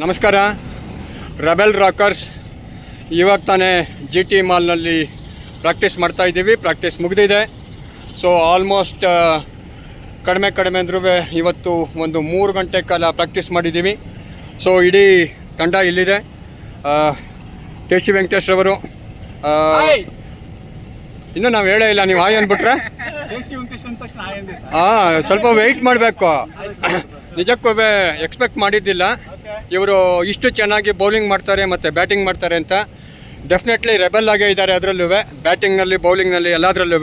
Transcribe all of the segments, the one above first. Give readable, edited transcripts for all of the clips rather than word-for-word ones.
ನಮಸ್ಕಾರ. Rebel Rockers ಇವಾಗ ತಾನೇ ಜಿ ಟಿ ಮಾಲ್ನಲ್ಲಿ ಪ್ರಾಕ್ಟೀಸ್ ಮಾಡ್ತಾಯಿದ್ದೀವಿ. ಪ್ರಾಕ್ಟೀಸ್ ಮುಗಿದಿದೆ. ಸೊ ಆಲ್ಮೋಸ್ಟ್ ಕಡಿಮೆ ಅಂದ್ರೂ ಇವತ್ತು ಒಂದು 3 ಗಂಟೆ ಕಾಲ ಪ್ರಾಕ್ಟೀಸ್ ಮಾಡಿದ್ದೀವಿ. ಸೊ ಇಡೀ ತಂಡ ಇಲ್ಲಿದೆ. ಕೆ ಸಿ ವೆಂಕಟೇಶ್ ಅವರು ಇನ್ನೂ ನಾವು ಹೇಳೇ ಇಲ್ಲ, ನೀವು ಹಾಯ್ ಅಂದ್ಬಿಟ್ರೆ ಸ್ವಲ್ಪ ವೆಯ್ಟ್ ಮಾಡಬೇಕು. ನಿಜಕ್ಕೂ ಎಕ್ಸ್ಪೆಕ್ಟ್ ಮಾಡಿದ್ದಿಲ್ಲ ಇವರು ಇಷ್ಟು ಚೆನ್ನಾಗಿ ಬೌಲಿಂಗ್ ಮಾಡ್ತಾರೆ ಮತ್ತು ಬ್ಯಾಟಿಂಗ್ ಮಾಡ್ತಾರೆ ಅಂತ. ಡೆಫಿನೆಟ್ಲಿ ರೆಬೆಲ್ ಆಗೇ ಇದ್ದಾರೆ. ಅದರಲ್ಲೂ ಬ್ಯಾಟಿಂಗ್ನಲ್ಲಿ ಬೌಲಿಂಗ್ನಲ್ಲಿ ಎಲ್ಲದರಲ್ಲೂ.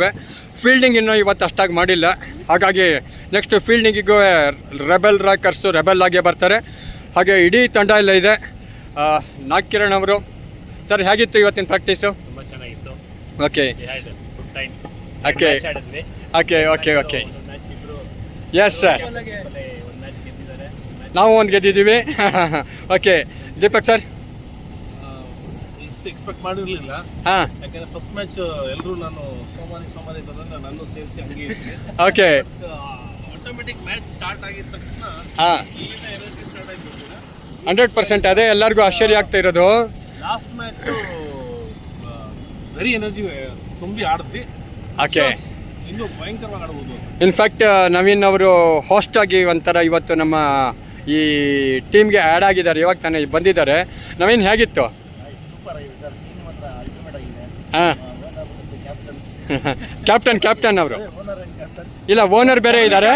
ಫೀಲ್ಡಿಂಗ್ ಇನ್ನೂ ಇವತ್ತು ಅಷ್ಟಾಗಿ ಮಾಡಿಲ್ಲ. ಹಾಗಾಗಿ ನೆಕ್ಸ್ಟ್ ಫೀಲ್ಡಿಂಗಿಗೂ ರೆಬೆಲ್ ರಾಕರ್ಸು ರೆಬೆಲ್ ಆಗೇ ಬರ್ತಾರೆ. ಹಾಗೆ ಇಡೀ ತಂಡ ಎಲ್ಲ ಇದೆ. ನಾಗ್ಕಿರಣ್ ಅವರು ಸರ್, ಹೇಗಿತ್ತು ಇವತ್ತಿನ ಪ್ರಾಕ್ಟೀಸು? ತುಂಬ ಚೆನ್ನಾಗಿತ್ತು. Okay okay okay okay okay yes sir, ನಾವು ಒಂದು ಗೆದ್ದಿದ್ದೀವಿ. Okay Deepak sir? ಇಷ್ಟು ಎಕ್ಸ್ಪೆಕ್ಟ್ ಮಾಡಿರಲಿಲ್ಲ. ಹಾಂ, ಯಾಕಂದ್ರೆ ಫಸ್ಟ್ ಮ್ಯಾಚ್ ಎಲ್ಲರೂ ನಾನು ಸೋಮಾರಿ ಬರೋದ್ರೆ ನಾನು ಸೇರಿಸಿ ಹಂಗೆ ಓಕೆ. ಆಟೋಮೆಟಿಕ್ ಮ್ಯಾಚ್ ಸ್ಟಾರ್ಟ್ ಆಗಿದ ತಕ್ಷಣ ಹಾಂ, ಇಲ್ಲಿಂದ ಎನರ್ಜಿ ಸ್ಟಾರ್ಟ್ ಆಗಿಬಿಟ್ಟಿದೆ. 100% ಅದೇ ಎಲ್ಲರಿಗೂ ಆಶ್ಚರ್ಯ ಆಗ್ತಾ ಇರೋದು. ಲಾಸ್ಟ್ ಮ್ಯಾಚು ವೆರಿ ಎನರ್ಜಿ ತುಂಬಿ ಆಡಿದ್ವಿ. ಓಕೆ, ಇನ್ನೂ ಭಯಂಕರವಾಗಿ ಆಡ್ಬೋದು. ಇನ್ಫ್ಯಾಕ್ಟ್ ನವೀನ್ ಅವರು ಹೋಸ್ಟ್ ಆಗಿ ಒಂಥರ ಇವತ್ತು ನಮ್ಮ ಈ ಟೀಮ್ಗೆ ಆ್ಯಡ್ ಆಗಿದ್ದಾರೆ. ಇವಾಗ ತಾನೇ ಬಂದಿದ್ದಾರೆ. ನವೀನ್ ಹೇಗಿತ್ತು? ಸೂಪರ್ ಆಗಿದೆ ಸರ್. ಟೀಮ್ ಮಾತ್ರ ಅಲ್ಟಿಮೇಟ್ ಆಗಿದೆ. ಹಾಂ, ಕ್ಯಾಪ್ಟನ್ ಅವರು ಇಲ್ಲ, ಓನರ್ ಬೇರೆ ಇದ್ದಾರೆ.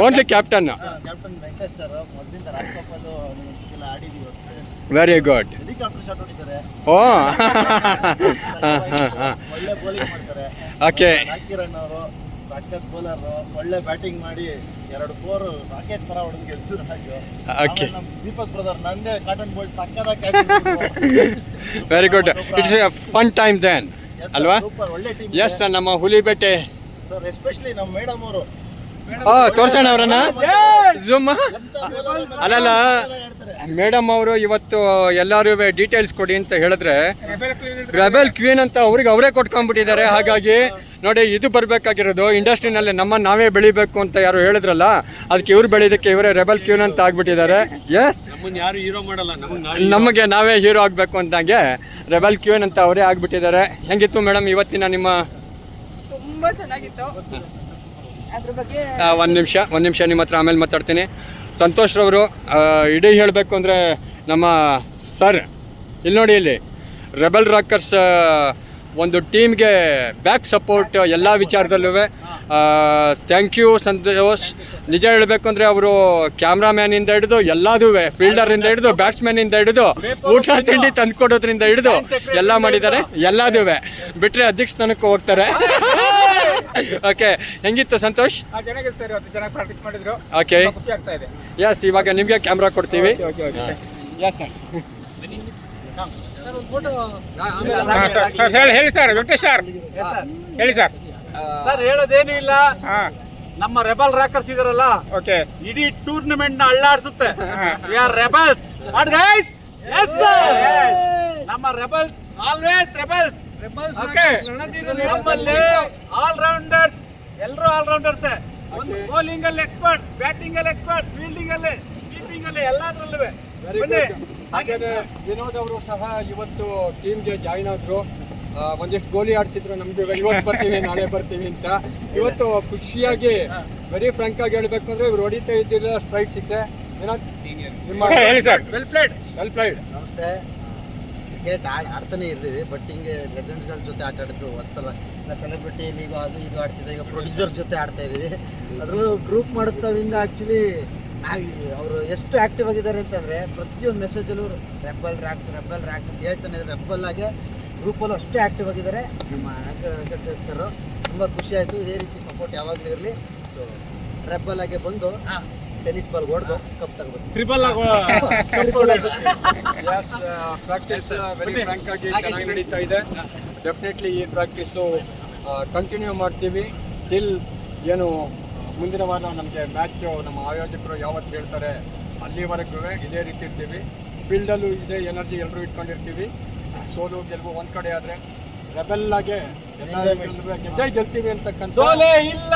Only captain. Captain Venkatesh sir ಮೊದಲಿಂದ ರಾಜ್ಕಪ್ಪದು ಆಡಿದ್ದೀವಿ. Very good. ಹೆಲಿಕಾಪ್ಟರ್ ಶಾಟ್ ಹೊಡಿತಾರೆ. ಓ ಒಳ್ಳೆ ಬೌಲಿಂಗ್ ಮಾಡ್ತಾರೆ. ಓಕೆ. ನಾಗ್ಕಿರಣ್ ಅವರು ಸಖತ್ ಬೌಲರ್, ಒಳ್ಳೆ ಬ್ಯಾಟಿಂಗ್ ಮಾಡಿ 2-4 ರಾಕೆಟ್ ತರ ಹೊಡೆದು ಗೆಲ್ಸಿದ್ರು ಮ್ಯಾಚ್. ಓಕೆ, ನಮ್ಮ ದೀಪಕ್ ಬ್ರದರ್ ನಂದೇ ಕಾಟನ್ ಬೋಲ್ಟ್ ಸಕ್ಕದಾಗಿ very good. It's a fun time then ಅಲ್ವಾ? ಸೂಪರ್, ಒಳ್ಳೆ ಟೀಮ್. ಎಸ್, ನಮ್ಮ ಹುಲಿಬೇಟೆ ಸರ್, ಎಸ್ಪೆಷಲಿ ನಮ್ಮ ಮೇಡಮ್ ಅವರು ತೋರ್ಸೋಣ ಅವರನ್ನ ಝೂಮ್. ಅಲ್ಲಲ್ಲ, ಮೇಡಮ್ ಅವರು ಇವತ್ತು ಎಲ್ಲರೂ ಡೀಟೇಲ್ಸ್ ಕೊಡಿ ಅಂತ ಹೇಳಿದ್ರೆ ರೆಬೆಲ್ ಕ್ವೀನ್ ಅಂತ ಅವ್ರಿಗೆ ಅವರೇ ಕೊಟ್ಕೊಂಡ್ಬಿಟ್ಟಿದ್ದಾರೆ. ಹಾಗಾಗಿ ನೋಡಿ, ಇದು ಬರಬೇಕಾಗಿರೋದು ಇಂಡಸ್ಟ್ರಿನಲ್ಲಿ ನಾವೇ ಬೆಳಿಬೇಕು ಅಂತ ಯಾರು ಹೇಳಿದ್ರಲ್ಲ, ಅದಕ್ಕೆ ಇವ್ರು ಬೆಳೆಯೋದಕ್ಕೆ ಇವರೇ ರೆಬೆಲ್ ಕ್ವೀನ್ ಅಂತ ಆಗ್ಬಿಟ್ಟಿದ್ದಾರೆ. ಎಸ್, ನಮ್ಮನ್ನು ಯಾರು ಹೀರೋ ಮಾಡಲ್ಲ, ನಮಗೆ ನಾವೇ ಹೀರೋ ಆಗಬೇಕು ಅಂದಂಗೆ ರೆಬೆಲ್ ಕ್ವೀನ್ ಅಂತ ಅವರೇ ಆಗ್ಬಿಟ್ಟಿದ್ದಾರೆ. ಹೆಂಗಿತ್ತು ಮೇಡಮ್ ಇವತ್ತಿನ ನಿಮ್ಮ? ತುಂಬ ಚೆನ್ನಾಗಿತ್ತು. ಅದ್ರ ಬಗ್ಗೆ ಒಂದು ನಿಮಿಷ ನಿಮ್ಮ ಹತ್ರ ಆಮೇಲೆ ಮಾತಾಡ್ತೀನಿ. ಸಂತೋಷ್ ರವರು ಇಡೀ ಹೇಳಬೇಕು ಅಂದರೆ ನಮ್ಮ ಸರ್ ಇಲ್ಲಿ ನೋಡಿ, ಇಲ್ಲಿ ರೆಬೆಲ್ ರಾಕರ್ಸ್ ಒಂದು ಟೀಮ್ಗೆ ಬ್ಯಾಕ್ ಸಪೋರ್ಟ್ ಎಲ್ಲ ವಿಚಾರದಲ್ಲೂ. Thank you Santosh. ನಿಜ ಹೇಳಬೇಕು ಅಂದರೆ ಅವರು ಕ್ಯಾಮ್ರಾಮ್ಯಾನಿಂದ ಹಿಡಿದು ಎಲ್ಲದೂ, ಫೀಲ್ಡರಿಂದ ಹಿಡಿದು ಬ್ಯಾಟ್ಸ್ಮನ್ನಿಂದ ಹಿಡಿದು ಊಟ ತಿಂಡಿ ತಂದುಕೊಡೋದ್ರಿಂದ ಹಿಡಿದು ಎಲ್ಲ ಮಾಡಿದ್ದಾರೆ. ಎಲ್ಲದೂ ಬಿಟ್ಟರೆ ಅಧ್ಯಕ್ಷ ಸ್ಥಾನಕ್ಕೆ ಹೋಗ್ತಾರೆ. ಓಕೆ, ಹೆಂಗಿತ್ತು ಸಂತೋಷ್? ಚೆನ್ನಾಗಿದೆ ಸರ್, ಇವತ್ತು ಚೆನ್ನಾಗಿ ಪ್ರಾಕ್ಟೀಸ್ ಮಾಡಿದ್ರು. ಓಕೆ, ಖುಷಿ ಆಗ್ತಾ ಇದೆ. ಎಸ್, ಇವಾಗ ನಿಮಗೆ ಕ್ಯಾಮ್ರಾ ಕೊಡ್ತೀವಿ. Yes sir. ಹೇಳಿ ಸರ್, ವೆಂಕಟೇಶ್ ಸರ್ ಹೇಳಿ ಸರ್. ಸರ್, ಹೇಳೋದೇನು ಇಲ್ಲ. ನಮ್ಮ ರೆಬಲ್ ರಾಕರ್ಸ್ ಇದಾರಲ್ಲ, ಓಕೆ, ಇಡೀ ಟೂರ್ನಮೆಂಟ್ ನ ಅಳ್ಳಾಡ್ಸುತ್ತೆ. We are rebels. What guys? Yes ನಮ್ಮ ರೆಬಲ್ಸ್, ಆಲ್ವೇಸ್ ರೆಬಲ್ಸ್. ಓಕೆ, ನಮ್ಮಲ್ಲಿ ಆಲ್ ರೌಂಡರ್ಸ್, ಎಲ್ಲರೂ ಆಲ್ ರೌಂಡರ್ಸ್. ಒಂದು ಬೌಲಿಂಗ್ ಅಲ್ಲಿ ಎಕ್ಸ್ಪರ್ಟ್ಸ್, ಬ್ಯಾಟಿಂಗ್ ಅಲ್ಲಿ ಎಕ್ಸ್ಪರ್ಟ್ಸ್, ಫೀಲ್ಡಿಂಗ್ ಅಲ್ಲಿ, ಕೀಪಿಂಗ್ ಅಲ್ಲಿ, ಎಲ್ಲದರಲ್ಲೂ ಬನ್ನಿ. ಹಾಗೆ ವಿನೋದ್ ಅವರು ಸಹ ಇವತ್ತು ಟೀಮ್ಗೆ ಜಾಯ್ನ್ ಆದ್ರು. ಒಂದಿಷ್ಟು ಗೋಲಿ ಆಡಿಸಿದ್ರು ನಮ್ಗೆ, ಇವತ್ತು ಬರ್ತೀವಿ ನಾಳೆ ಬರ್ತೀವಿ ಅಂತ. ಇವತ್ತು ಖುಷಿಯಾಗಿ ವೆರಿ ಫ್ರಾಂಕ್ ಆಗಿ ಹೇಳ್ಬೇಕು ಅಂದ್ರೆ ಇವ್ರು ಹೊಡಿತಾ ಇದ್ದಿಲ್ಲ ಸ್ಟ್ರೈಟ್ ಸಿಕ್ಸೆ. ಹೇಳಿ ಸರ್. Well played. ನಮಸ್ತೆ. ಕ್ರಿಕೆಟ್ ಆಡ್ತಾನೆ ಇರ್ತೀವಿ, ಬಟ್ ಹಿಂಗೆ ಲೆಜೆಂಡ್ಸ್ಗಳ ಜೊತೆ ಆಟ ಆಡಿದ್ರು ಹೊಸ್ತಲ್ಲ. ಇಲ್ಲ ಸೆಲೆಬ್ರಿಟಿ ಲೀಗು ಅದು ಇದು ಆಡ್ತಿದ್ದೆ. ಈಗ ಪ್ರೊಡ್ಯೂಸರ್ ಜೊತೆ ಆಡ್ತಾ ಇದ್ದೀವಿ. ಅದರಲ್ಲೂ ಗ್ರೂಪ್ ಮಾಡುತ್ತವಿಂದ ಆ್ಯಕ್ಚುಲಿ ಅವರು ಎಷ್ಟು ಆ್ಯಕ್ಟಿವ್ ಆಗಿದ್ದಾರೆ ಅಂತಂದರೆ ಪ್ರತಿಯೊಂದು ಮೆಸೇಜಲ್ಲೂ ರೆಬೆಲ್ ರ್ಯಾಕ್ಸ್ ಅಂತ ಹೇಳ್ತಾನೆ ಇದ್ದಾರೆ. ರೆಬೆಲ್ ಆಗಿ ಗ್ರೂಪಲ್ಲೂ ಅಷ್ಟೇ ಆ್ಯಕ್ಟಿವ್ ಆಗಿದ್ದಾರೆ. ನಮ್ಮ ವೆಂಕಟೇಶ್ ಸರ್ ತುಂಬ ಖುಷಿ ಆಯಿತು. ಇದೇ ರೀತಿ ಸಪೋರ್ಟ್ ಯಾವಾಗಲೂ ಇರಲಿ. ಸೊ ರೆಬೆಲ್ ಆಗಿ ಬಂದು ಟೆನ್ನಿಸ್ ಬಾಲ್ ಹೊಡೆದು ಕಪ್ ತಗೋಬೇಕು. ಟ್ರಿಬಲ್ ಪ್ರಾಕ್ಟೀಸ್ ವೆರಿ ಫ್ರಾಂಕ್ ಆಗಿ ಚೆನ್ನಾಗಿ ನಡೀತಾ ಇದೆ. ಡೆಫಿನೆಟ್ಲಿ ಈ ಪ್ರಾಕ್ಟೀಸು ಕಂಟಿನ್ಯೂ ಮಾಡ್ತೀವಿ ಟಿಲ್ ಏನು ಮುಂದಿನ ವಾರ ನಮಗೆ ಮ್ಯಾಚು ನಮ್ಮ ಆಯೋಜಕರು ಯಾವತ್ತು ಹೇಳ್ತಾರೆ ಅಲ್ಲಿವರೆಗೂ ಇದೇ ರೀತಿ ಇರ್ತೀವಿ. ಫೀಲ್ಡಲ್ಲೂ ಇದೇ ಎನರ್ಜಿ ಎಲ್ಲರೂ ಇಟ್ಕೊಂಡಿರ್ತೀವಿ. ಸೋಲು ಗೆಲುವು ಒಂದು ಕಡೆ ಆದರೆ ರೆಬೆಲ್ ಆಗಿ ಎಲ್ಲ ಗೆಲ್ತೀವಿ ಅಂತ ಸೋಲೆ ಇಲ್ಲ.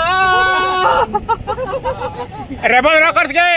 ರೆಬೆಲ್ ರಾಕರ್ಸ್ಗೆ